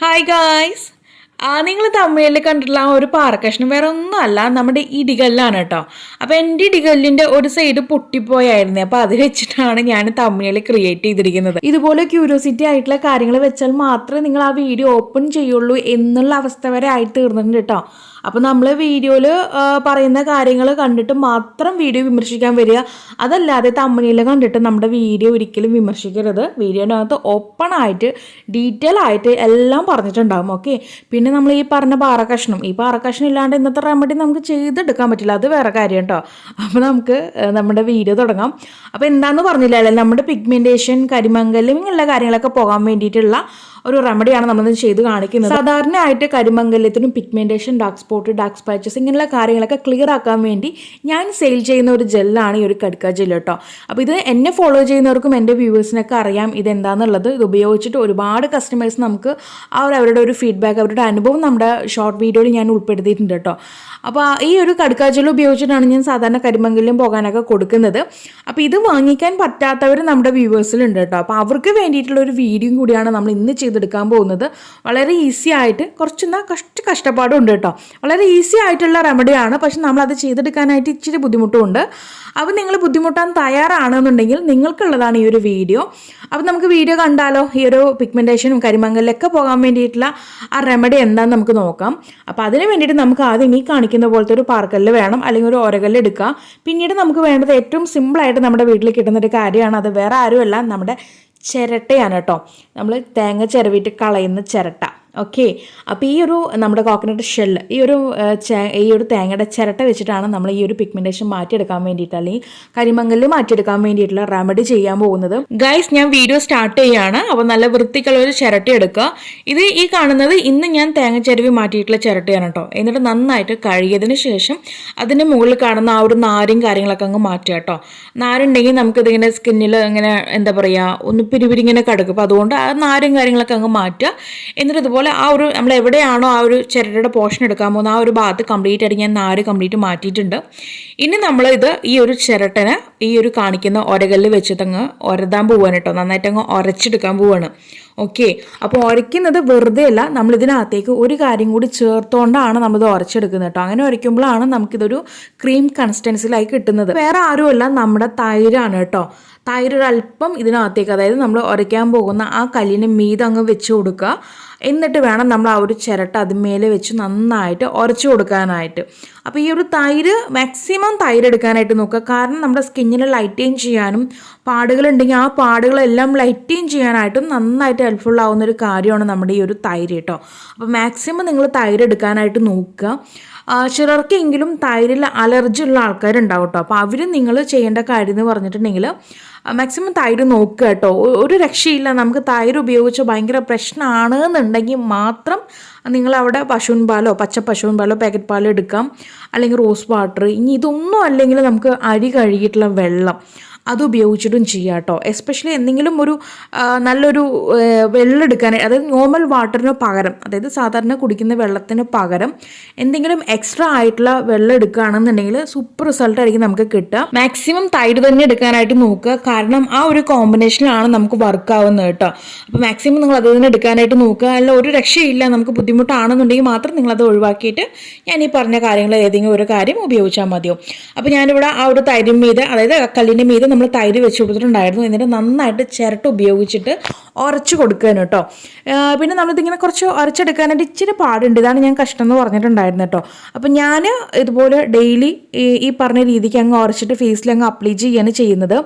Hi guys, നിങ്ങൾ തമിഴിൽ കണ്ടിട്ടുള്ള ആ ഒരു പാറക്കഷ്ണം വേറെ ഒന്നുമല്ല, നമ്മുടെ ഇടികല്ലാണ് കേട്ടോ. അപ്പോൾ എൻ്റെ ഇടികല്ലിൻ്റെ ഒരു സൈഡ് പൊട്ടിപ്പോയായിരുന്നു. അപ്പോൾ അത് വെച്ചിട്ടാണ് ഞാൻ തമിഴിൽ ക്രിയേറ്റ് ചെയ്തിരിക്കുന്നത്. ഇതുപോലെ ക്യൂരിയോസിറ്റി ആയിട്ടുള്ള കാര്യങ്ങൾ വെച്ചാൽ മാത്രമേ നിങ്ങൾ ആ വീഡിയോ ഓപ്പൺ ചെയ്യുള്ളൂ എന്നുള്ള അവസ്ഥ വരെ ആയി തീർന്നിട്ടുണ്ട് കേട്ടോ. അപ്പോൾ നമ്മൾ വീഡിയോയിൽ പറയുന്ന കാര്യങ്ങൾ കണ്ടിട്ട് മാത്രം വീഡിയോ വിമർശിക്കാൻ വരിക, അതല്ലാതെ തമിഴിൽ കണ്ടിട്ട് നമ്മുടെ വീഡിയോ ഒരിക്കലും വിമർശിക്കരുത്. വീഡിയോയുടെ അകത്ത് ഓപ്പൺ ആയിട്ട് ഡീറ്റെയിൽ ആയിട്ട് എല്ലാം പറഞ്ഞിട്ടുണ്ടാകും. ഓക്കെ, പിന്നെ നമ്മൾ ഈ പറഞ്ഞ പാറക്കഷ്ണം ഇല്ലാണ്ട് ഇന്നത്തെ റെമഡി നമുക്ക് ചെയ്തെടുക്കാൻ പറ്റില്ല, അത് വേറെ കാര്യം കേട്ടോ. അപ്പോൾ നമുക്ക് നമ്മുടെ വീഡിയോ തുടങ്ങാം. അപ്പോൾ എന്താണെന്ന് പറഞ്ഞില്ലല്ലേ, നമ്മുടെ പിഗ്മെൻറ്റേഷൻ, കരിമംഗലം ഇങ്ങനെയുള്ള കാര്യങ്ങളൊക്കെ പോകാൻ വേണ്ടിയിട്ടുള്ള ഒരു റെമഡിയാണ് നമ്മളിത് ചെയ്ത് കാണിക്കുന്നത്. സാധാരണയായിട്ട് കരിമംഗല്യത്തിനും പിഗ്മെൻറ്റേഷൻ, ഡാർക്ക് സ്പോട്ട്, ഡാർക്ക് സ്പാച്ചസ് ഇങ്ങനെയുള്ള കാര്യങ്ങളൊക്കെ ക്ലിയർ ആക്കാൻ വേണ്ടി ഞാൻ സെയിൽ ചെയ്യുന്ന ഒരു ജെല്ലാണ് ഈ ഒരു കടുക്ക ജെൽ കേട്ടോ. അപ്പോൾ ഇത് എന്നെ ഫോളോ ചെയ്യുന്നവർക്കും എൻ്റെ വ്യൂവേഴ്സിനൊക്കെ അറിയാം ഇതെന്താണെന്നുള്ളത്. ഇത് ഉപയോഗിച്ചിട്ട് ഒരുപാട് കസ്റ്റമേഴ്സ് നമുക്ക് അവരുടെ ഒരു ഫീഡ്ബാക്ക്, അവരുടെ അനുഭവം നമ്മുടെ ഷോർട്ട് വീഡിയോയിൽ ഞാൻ ഉൾപ്പെടുത്തിയിട്ടുണ്ട് കേട്ടോ. അപ്പോൾ ഈ ഒരു കടുക്ക ജെൽ ഉപയോഗിച്ചിട്ടാണ് ഞാൻ സാധാരണ കരിമംഗല്യം പോകാനൊക്കെ കൊടുക്കുന്നത്. അപ്പോൾ ഇത് വാങ്ങിക്കാൻ പറ്റാത്തവർ നമ്മുടെ വ്യൂവേഴ്സിലുണ്ട് കേട്ടോ. അപ്പോൾ അവർക്ക് വേണ്ടിയിട്ടുള്ള ഒരു വീഡിയോയും കൂടിയാണ് നമ്മൾ ഇന്ന് ചെയ്തെടുക്കാൻ പോകുന്നത്. വളരെ ഈസി ആയിട്ട്, കുറച്ചൊന്നാ കഷ്ടപ്പാടും ഉണ്ട് കേട്ടോ. വളരെ ഈസി ആയിട്ടുള്ള റെമഡിയാണ്, പക്ഷെ നമ്മളത് ചെയ്തെടുക്കാനായിട്ട് ഇച്ചിരി ബുദ്ധിമുട്ടുമുണ്ട്. അപ്പോൾ നിങ്ങൾ ബുദ്ധിമുട്ടാൻ തയ്യാറാണെന്നുണ്ടെങ്കിൽ നിങ്ങൾക്കുള്ളതാണ് ഈ ഒരു വീഡിയോ. അപ്പോൾ നമുക്ക് വീഡിയോ കണ്ടാലോ? ഈ ഒരു പിഗ്മെൻറ്റേഷനും കരിമംഗലിലൊക്കെ പോകാൻ വേണ്ടിയിട്ടുള്ള ആ റെമഡി എന്താണെന്ന് നമുക്ക് നോക്കാം. അപ്പോൾ അതിന് വേണ്ടിയിട്ട് നമുക്ക് ആദ്യം ഈ കാണിക്കുന്ന പോലത്തെ ഒരു പാറക്കല്ല് വേണം, അല്ലെങ്കിൽ ഒരു ഒരകല്ല് എടുക്കുക. പിന്നീട് നമുക്ക് വേണ്ടത് ഏറ്റവും സിമ്പിളായിട്ട് നമ്മുടെ വീട്ടിൽ കിട്ടുന്നൊരു കാര്യമാണ്. അത് വേറെ ആരുമല്ല, നമ്മുടെ ചിരട്ടയാണ് കേട്ടോ. നമ്മൾ തേങ്ങ ചിരവിയിട്ട് കളയുന്ന ചിരട്ട. ഓക്കെ, അപ്പോൾ ഈ ഒരു നമ്മുടെ കോക്കനട്ട് ഷെല്ല്, ഈ ഒരു തേങ്ങയുടെ ചിരട്ട വെച്ചിട്ടാണ് നമ്മൾ ഈ ഒരു പിഗ്മെൻറ്റേഷൻ മാറ്റിയെടുക്കാൻ വേണ്ടിയിട്ട്, അല്ലെങ്കിൽ കരിമംഗലിൽ മാറ്റിയെടുക്കാൻ വേണ്ടിയിട്ടുള്ള റെമഡി ചെയ്യാൻ പോകുന്നത്. ഗൈസ്, ഞാൻ വീഡിയോ സ്റ്റാർട്ട് ചെയ്യുകയാണ്. അപ്പോൾ നല്ല വൃത്തിക്കുള്ള ഒരു ചിരട്ട എടുക്കുക. ഇത് ഈ കാണുന്നത് ഇന്ന് ഞാൻ തേങ്ങ ചിരവി മാറ്റിയിട്ടുള്ള ചിരട്ടയാണ് കേട്ടോ. എന്നിട്ട് നന്നായിട്ട് കഴുകിയതിന് ശേഷം അതിൻ്റെ മുകളിൽ കാണുന്ന ആ ഒരു നാരും കാര്യങ്ങളൊക്കെ അങ്ങ് മാറ്റുക കേട്ടോ. നാരുണ്ടെങ്കിൽ നമുക്കിതിങ്ങനെ സ്കിന്നിൽ ഇങ്ങനെ എന്താ പറയുക, ഒന്ന് പിരിപിരിങ്ങനെ കിടക്കും. അപ്പോൾ അതുകൊണ്ട് ആ നാരും കാര്യങ്ങളൊക്കെ അങ്ങ് മാറ്റുക. എന്നിട്ട് ഇതുപോലെ ആ ഒരു നമ്മൾ എവിടെയാണോ ആ ഒരു ചിരട്ടയുടെ പോർഷൻ എടുക്കാൻ പോകുന്ന ആ ഒരു ഭാഗത്ത് കംപ്ലീറ്റ് ആയിട്ട് ഞാൻ നാര് കംപ്ലീറ്റ് മാറ്റിയിട്ടുണ്ട്. ഇനി നമ്മൾ ഈ ഒരു ചിരട്ടനെ ഈ ഒരു കാണിക്കുന്ന ഒരകല്ല് വെച്ചിട്ടങ്ങ് ഒരതാൻ പോവാണ് കേട്ടോ. നന്നായിട്ട് അങ്ങ് ഉരച്ചെടുക്കാൻ പോവാണ്. ഓക്കെ, അപ്പോൾ ഉരയ്ക്കുന്നത് വെറുതെ അല്ല, നമ്മളിതിനകത്തേക്ക് ഒരു കാര്യം കൂടി ചേർത്തുകൊണ്ടാണ് നമ്മളിത് ഉരച്ചെടുക്കുന്നത് കേട്ടോ. അങ്ങനെ ഉരയ്ക്കുമ്പോഴാണ് നമുക്കിതൊരു ക്രീം കൺസിസ്റ്റൻസിയിലായി കിട്ടുന്നത്. വേറെ ആരുമല്ല, നമ്മുടെ തൈരാണ് കേട്ടോ. തൈര് ഒരല്പം ഇതിനകത്തേക്ക്, അതായത് നമ്മൾ ഉരയ്ക്കാൻ പോകുന്ന ആ കല്ലിന് മീതെ അങ്ങ് വെച്ച് കൊടുക്കുക. എന്നിട്ട് വേണം നമ്മൾ ആ ഒരു ചിരട്ട അതിന്മേലെ വെച്ച് നന്നായിട്ട് ഉരച്ചു കൊടുക്കാനായിട്ട്. അപ്പോൾ ഈ ഒരു തൈര് മാക്സിമം തൈര് എടുക്കാനായിട്ട് നോക്കുക. കാരണം നമ്മുടെ സ്കിന്നിനെ ലൈറ്റൈൻ ചെയ്യാനും പാടുകളുണ്ടെങ്കിൽ ആ പാടുകളെല്ലാം ലൈറ്റൈൻ ചെയ്യാനായിട്ടും നന്നായിട്ട് ഹെൽപ്ഫുൾ ആവുന്നൊരു കാര്യമാണ് നമ്മുടെ ഈ ഒരു തൈര് കേട്ടോ. അപ്പോൾ മാക്സിമം നിങ്ങൾ തൈര് എടുക്കാനായിട്ട് നോക്കുക. ചിലർക്കെങ്കിലും തൈരിൽ അലർജി ഉള്ള ആൾക്കാരുണ്ടാവും കേട്ടോ. അപ്പോൾ അവർ നിങ്ങൾ ചെയ്യേണ്ട കാര്യം എന്ന് പറഞ്ഞിട്ടുണ്ടെങ്കിൽ മാക്സിമം തൈര് നോക്കുക കേട്ടോ. ഒരു രക്ഷയില്ല, നമുക്ക് തൈര് ഉപയോഗിച്ച് ഭയങ്കര പ്രശ്നമാണ് എന്നുണ്ടെങ്കിൽ മാത്രം നിങ്ങളവിടെ പശുവിൻ പാലോ, പച്ച പശുവിൻ പാലോ, പാക്കറ്റ് പാലോ എടുക്കാം, അല്ലെങ്കിൽ റോസ് വാട്ടർ. ഇനി ഇതൊന്നും അല്ലെങ്കിൽ നമുക്ക് അരി കഴുകിയിട്ടുള്ള വെള്ളം അത് ഉപയോഗിച്ചിട്ടും ചെയ്യാം കേട്ടോ. എസ്പെഷ്യലി എന്തെങ്കിലും ഒരു നല്ലൊരു വെള്ളം എടുക്കാൻ, അതായത് നോർമൽ വാട്ടറിന് പകരം, അതായത് സാധാരണ കുടിക്കുന്ന വെള്ളത്തിന് പകരം എന്തെങ്കിലും എക്സ്ട്രാ ആയിട്ടുള്ള വെള്ളം എടുക്കുകയാണെന്നുണ്ടെങ്കിൽ സൂപ്പർ റിസൾട്ട് ആയിരിക്കും നമുക്ക് കിട്ടുക. മാക്സിമം തൈര് തന്നെ എടുക്കാനായിട്ട് നോക്കുക, കാരണം ആ ഒരു കോമ്പിനേഷനിലാണ് നമുക്ക് വർക്ക് ആവുന്നത് കേട്ടോ. അപ്പോൾ മാക്സിമം നിങ്ങൾ അത് തന്നെ എടുക്കാനായിട്ട് നോക്കുക. അല്ല ഒരു രക്ഷയില്ല, നമുക്ക് ബുദ്ധിമുട്ടാണെന്നുണ്ടെങ്കിൽ മാത്രം നിങ്ങളത് ഒഴിവാക്കിയിട്ട് ഞാൻ ഈ പറഞ്ഞ കാര്യങ്ങൾ ഏതെങ്കിലും ഒരു കാര്യം ഉപയോഗിച്ചാൽ മതിയോ. അപ്പോൾ ഞാനിവിടെ ആ ഒരു തൈരും മീതെ, അതായത് കല്ലിൻ്റെ മീതെ നമ്മൾ തൈര് വെച്ച് കൊടുത്തിട്ടുണ്ടായിരുന്നു. എന്നിട്ട് നന്നായിട്ട് ചിരട്ട ഉപയോഗിച്ചിട്ട് ഉരച്ച് കൊടുക്കുകയാണ് കേട്ടോ. പിന്നെ നമ്മളിതിങ്ങനെ കുറച്ച് ഉരച്ചെടുക്കാനായിട്ട് ഇച്ചിരി പാടുണ്ട്. ഇതാണ് ഞാൻ കഷ്ടം എന്ന് പറഞ്ഞിട്ടുണ്ടായിരുന്നു കേട്ടോ. അപ്പം ഞാൻ ഇതുപോലെ ഡെയിലി ഈ പറഞ്ഞ രീതിക്ക് അങ്ങ് ഉരച്ചിട്ട് ഫേസിൽ അങ്ങ് അപ്ലൈ ചെയ്യുകയാണ് ചെയ്യുന്നത്.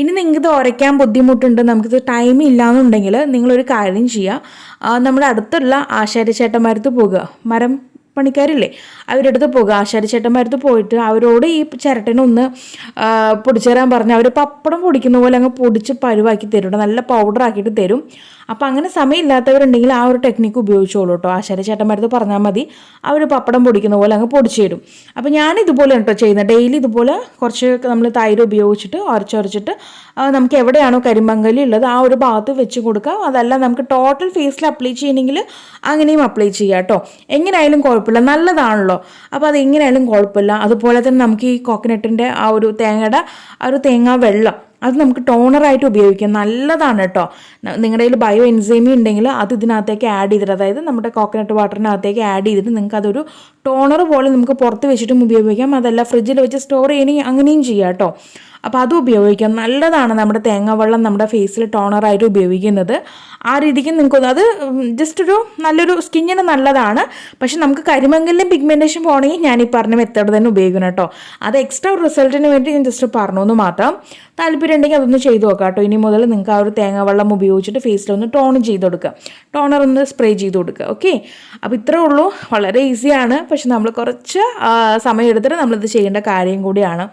ഇനി നിങ്ങൾക്കിത് ഉരയ്ക്കാൻ ബുദ്ധിമുട്ടുണ്ട്, നമുക്കിത് ടൈം ഇല്ലയെന്നുണ്ടെങ്കിൽ നിങ്ങളൊരു കാര്യം ചെയ്യുക. നമ്മുടെ അടുത്തുള്ള ആശാരിച്ചേട്ടന്മാരത്ത് പോകുക, മരം പണിക്കാരില്ലേ, അവരുടെ അടുത്ത് പോകുക. ആശാരിച്ചേട്ടന്മാരത്ത് പോയിട്ട് അവരോട് ഈ ചിരട്ടനൊന്ന് പൊടിച്ചു തരാൻ പറഞ്ഞാൽ അവർ പപ്പടം പൊടിക്കുന്ന പോലെ അങ്ങ് പൊടിച്ച് പരുവാക്കി തരും, നല്ല പൗഡർ ആക്കിയിട്ട് തരും. അപ്പോൾ അങ്ങനെ സമയമില്ലാത്തവരുണ്ടെങ്കിൽ ആ ഒരു ടെക്നിക്ക് ഉപയോഗിച്ചോളൂ കേട്ടോ. ആശാരിച്ചേട്ടന്മാരത്ത് പറഞ്ഞാൽ മതി, അവർ പപ്പടം പൊടിക്കുന്ന പോലെ അങ്ങ് പൊടിച്ചു തരും. അപ്പോൾ ഞാൻ ഇതുപോലെ കേട്ടോ ചെയ്യുന്നത്. ഡെയിലി ഇതുപോലെ കുറച്ച് നമ്മൾ തൈര് ഉപയോഗിച്ചിട്ട് ഉരച്ചിട്ട് നമുക്ക് എവിടെയാണോ കരിമംഗലി ഉള്ളത് ആ ഒരു ഭാഗത്ത് വെച്ച് കൊടുക്കുക. അതല്ല നമുക്ക് ടോട്ടൽ ഫേസിൽ അപ്ലൈ ചെയ്യണമെങ്കിൽ അങ്ങനെയും അപ്ലൈ ചെയ്യാം കേട്ടോ. എങ്ങനെയായാലും കുഴപ്പമില്ല, നല്ലതാണല്ലോ. അപ്പോൾ അത് എങ്ങനെയായാലും കുഴപ്പമില്ല. അതുപോലെ തന്നെ നമുക്ക് ഈ കോക്കനട്ടിൻ്റെ ആ ഒരു തേങ്ങയുടെ ആ ഒരു തേങ്ങാ വെള്ളം, അത് നമുക്ക് ടോണറായിട്ട് ഉപയോഗിക്കാം. നല്ലതാണ് കേട്ടോ. നിങ്ങളുടെ കയ്യിൽ ബയോ എൻസൈമി ഉണ്ടെങ്കിൽ അത് ഇതിനകത്തേക്ക് ആഡ് ചെയ്തിട്ട്, അതായത് നമ്മുടെ കോക്കനട്ട് വാട്ടറിനകത്തേക്ക് ആഡ് ചെയ്തിട്ട് നിങ്ങൾക്ക് അതൊരു ടോണർ പോലെ നമുക്ക് പുറത്ത് വെച്ചിട്ടും ഉപയോഗിക്കാം. അതല്ല ഫ്രിഡ്ജിൽ വെച്ച് സ്റ്റോർ ചെയ്യണമെങ്കിൽ അങ്ങനെയും ചെയ്യാം കേട്ടോ. അപ്പോൾ അത് ഉപയോഗിക്കാം. നല്ലതാണ് നമ്മുടെ തേങ്ങാവെള്ളം നമ്മുടെ ഫേസിൽ ടോണറായിട്ട് ഉപയോഗിക്കുന്നത്. ആ രീതിക്ക് നിങ്ങൾക്ക് അത് ജസ്റ്റ് ഒരു നല്ലൊരു സ്കിന്നിന് നല്ലതാണ്. പക്ഷെ നമുക്ക് കരിമങ്കലിലും പിഗ്മെൻറ്റേഷൻ പോകണമെങ്കിൽ ഞാൻ ഈ പറഞ്ഞ മെത്തേഡ് തന്നെ ഉപയോഗിക്കണം കേട്ടോ. അത് എക്സ്ട്രാ റിസൾട്ടിന് വേണ്ടി ഞാൻ ജസ്റ്റ് പറഞ്ഞു എന്ന് മാത്രം. താല്പര്യം ഉണ്ടെങ്കിൽ അതൊന്ന് ചെയ്ത് നോക്കാം കേട്ടോ. ഇനി മുതൽ നിങ്ങൾക്ക് ആ ഒരു തേങ്ങാവെള്ളം ഉപയോഗിച്ചിട്ട് ഫേസിലൊന്ന് ടോൺ ചെയ്ത് കൊടുക്കുക, ടോണർ ഒന്ന് സ്പ്രേ ചെയ്ത് കൊടുക്കുക. ഓക്കെ, അപ്പോൾ ഇത്രേ ഉള്ളൂ. വളരെ ഈസിയാണ്. പക്ഷെ നമ്മൾ കുറച്ച് സമയം എടുത്തിട്ട് നമ്മളിത് ചെയ്യേണ്ട കാര്യം കൂടിയാണ്.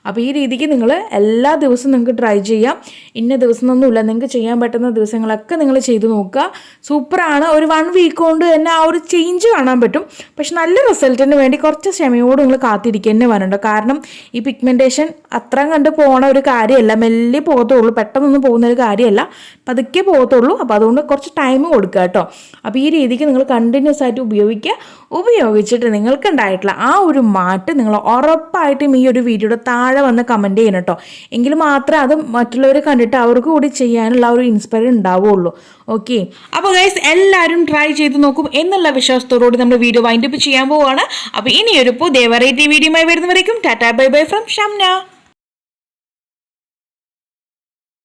അപ്പോൾ ഈ രീതിക്ക് നിങ്ങൾ എല്ലാ ദിവസവും നിങ്ങൾക്ക് ട്രൈ ചെയ്യാം. ഇന്ന ദിവസം ഒന്നുമില്ല, നിങ്ങൾക്ക് ചെയ്യാൻ പറ്റുന്ന ദിവസങ്ങളൊക്കെ നിങ്ങൾ ചെയ്ത് നോക്കുക. സൂപ്പറാണ്. ഒരു 1 വീക്ക് കൊണ്ട് തന്നെ ആ ഒരു ചേഞ്ച് കാണാൻ പറ്റും. പക്ഷെ നല്ല റിസൾട്ടിന് വേണ്ടി കുറച്ച് ക്ഷമയോട് നിങ്ങൾ കാത്തിരിക്കുക തന്നെ വേണുണ്ടോ. കാരണം ഈ പിഗ്മെൻറ്റേഷൻ അത്രയും കണ്ട് പോണ ഒരു കാര്യമല്ല, മെല്ലെ പോകത്തുള്ളൂ, പെട്ടെന്നൊന്നും പോകുന്ന ഒരു കാര്യമല്ല, പതുക്കെ പോകത്തുള്ളൂ. അപ്പോൾ അതുകൊണ്ട് കുറച്ച് ടൈം കൊടുക്കുക കേട്ടോ. അപ്പോൾ ഈ രീതിക്ക് നിങ്ങൾ കണ്ടിന്യൂസ് ആയിട്ട് ഉപയോഗിച്ചിട്ട് നിങ്ങൾക്കുണ്ടായിട്ടുള്ള ആ ഒരു മാറ്റം നിങ്ങൾ ഉറപ്പായിട്ടും ഈ ഒരു വീഡിയോയുടെ താഴെ വന്ന് കമൻറ്റ് ചെയ്യണം കേട്ടോ. എങ്കിൽ മാത്രമേ അത് മറ്റുള്ളവർ കണ്ടിട്ട് അവർക്ക് കൂടി ചെയ്യാനുള്ള ഒരു ഇൻസ്പയർ ഉണ്ടാവുള്ളൂ. ഓക്കെ, അപ്പോൾ ഗൈസ് എല്ലാവരും ട്രൈ ചെയ്ത് നോക്കും എന്നുള്ള വിശ്വാസത്തോടുകൂടി നമ്മൾ വീഡിയോ വൈൻഡപ്പ് ചെയ്യാൻ പോവുകയാണ്. അപ്പോൾ ഇനിയൊരു പുതിയ വെറൈറ്റി വീഡിയോയുമായി വരുന്നവരേക്കും tata bye bye from Shamna.